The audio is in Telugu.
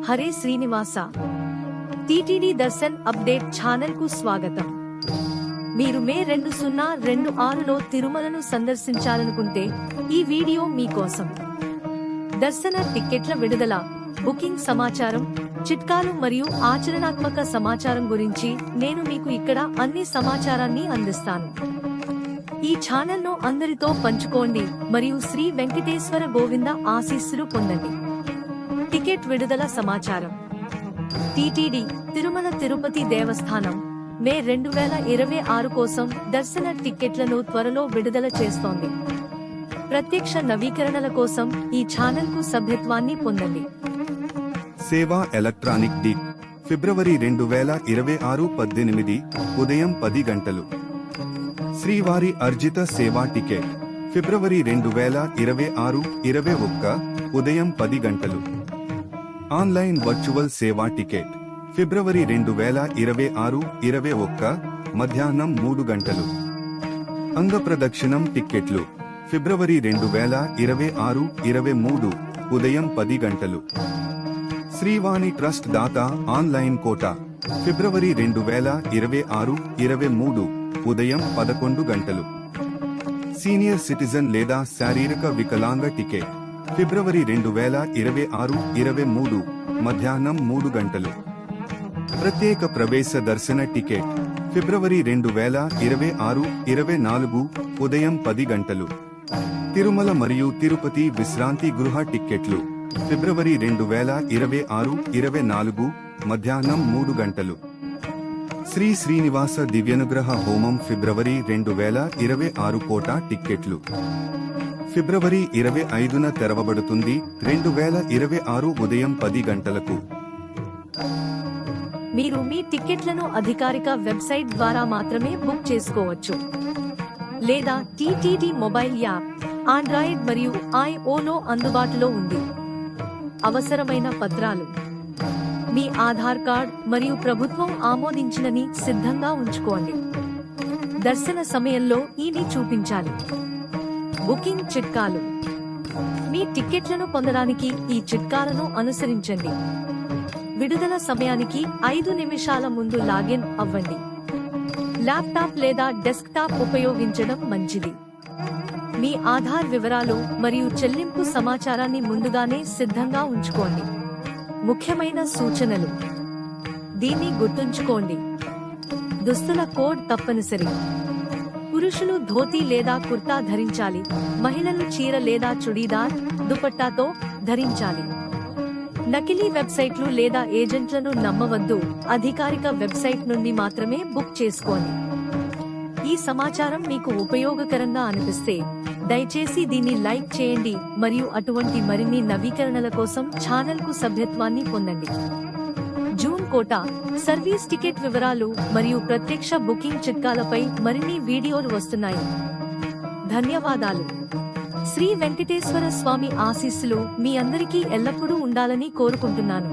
Hare Srinivasa TTD Darshan update channel కు స్వాగతం. మీరు మే 2026లో తిరుమలను సందర్శించాలనుకుంటే ఈ వీడియో మీకోసం. దర్శన టిక్కెట్ల విడుదల, బుకింగ్ సమాచారం, చిట్కాలు మరియు ఆచరణాత్మక సమాచారం గురించి నేను మీకు ఇక్కడ అన్ని సమాచారాన్ని అందిస్తాను. ఈ ఛానల్ను అందరితో పంచుకోండి మరియు శ్రీ వెంకటేశ్వర గోవింద ఆశీస్సులు పొందండి. టికెట్ విడుదల సమాచారం. టీటీడీ తిరుమల తిరుపతి దేవస్థానం మే 2026 కోసం దర్శన టిక్కెట్లను త్వరలో విడుదల చేస్తోంది. ప్రత్యక్ష నవీకరణల కోసం ఈ ఛానల్ కు సభ్యత్వాన్ని పొందండి. సేవా ఎలక్ట్రానిక్ డి ఫిబ్రవరి 2026 18 ఉదయం 10 గంటలు. శ్రీవారి అర్జిత సేవా టికెట్ ఫిబ్రవరి 2026 21 ఉదయం 10 గంటలు. ఆన్లైన్ వర్చువల్ సేవా టికెట్ ఫిబ్రవరి 2026 21 మధ్యాహ్నం 3 గంటలు. అంగప్రదక్షిణం టిక్కెట్లు ఫిబ్రవరి 2026 23 ఉదయం 10 గంటలు. శ్రీవాణి ట్రస్ట్ దాత ఆన్లైన్ కోటా ఫిబ్రవరి 2026 23 ఉదయం 11 గంటలు. సీనియర్ సిటిజన్ లేదా శారీరక వికలాంగ టికెట్ ఫిబ్రవరి 2026 23 మధ్యాహ్నం 3 గంటలు. ప్రత్యేక ప్రవేశ దర్శన టికెట్ ఫిబ్రవరి 2026 24 ఉదయం 10 గంటలు. తిరుమల మరియు తిరుపతి విశ్రాంతి గృహ టిక్కెట్లు ఫిబ్రవరి 2026 24 మధ్యాహ్నం 3 గంటలు. శ్రీ శ్రీనివాస దివ్యానుగ్రహ హోమం ఫిబ్రవరి 2026 కోటా టిక్కెట్లు ఫిబ్రవరి 25న తెరవబడుతుంది. 2026 ఉదయం 10 గంటలకు. మీరు మీ టిక్కెట్లను అధికారిక వెబ్సైట్ ద్వారా మాత్రమే బుక్ చేసుకోవచ్చు లేదా టీటీడీ మొబైల్ యాప్, ఆండ్రాయిడ్ మరియు ఐఓలో అందుబాటులో ఉంది. అవసరమైన పత్రాలు: మీ ఆధార్ కార్డ్ మరియు ప్రభుత్వం ఆమోదించినని సిద్ధంగా ఉంచుకోండి. దర్శన సమయంలో ఈని చూపించాలి. బుకింగ్ చిట్కాలు: మీ టిక్కెట్లను పొందడానికి ఈ చిట్కాలను అనుసరించండి. విడుదల సమయానికి 5 నిమిషాల ముందు లాగిన్ అవ్వండి. ల్యాప్టాప్ లేదా డెస్క్టాప్ ఉపయోగించడం మంచిది. మీ ఆధార్ వివరాలు మరియు చెల్లింపు సమాచారాన్ని ముందుగానే సిద్ధంగా ఉంచుకోండి. ముఖ్యమైన సూచనలు: దీన్ని గుర్తుంచుకోండి. దుస్తుల కోడ్ తప్పనిసరి. పురుషులు ధోతి లేదా కుర్తా ధరించాలి. మహిళలు చీర లేదా చుడీదార్, దుపట్టాతో ధరించాలి. నకిలీ వెబ్సైట్లు లేదా ఏజెంట్లను నమ్మవద్దు. అధికారిక వెబ్సైట్ నుండి మాత్రమే బుక్ చేసుకోండి. ఈ సమాచారం మీకు ఉపయోగకరంగా అనిపిస్తే దయచేసి దీన్ని లైక్ చేయండి మరియు అటువంటి మరిన్ని నవీకరణల కోసం ఛానల్ కు సభ్యత్వాన్ని పొందండి. జూన్ కోటా, సర్వీస్ టికెట్ వివరాలు మరియు ప్రత్యక్ష బుకింగ్ చిట్కాలపై మరిన్ని వీడియోలు వస్తున్నాయి. ధన్యవాదాలు. శ్రీ వెంకటేశ్వర స్వామి ఆశీస్సులు మీ అందరికీ ఎల్లప్పుడూ ఉండాలని కోరుకుంటున్నాను.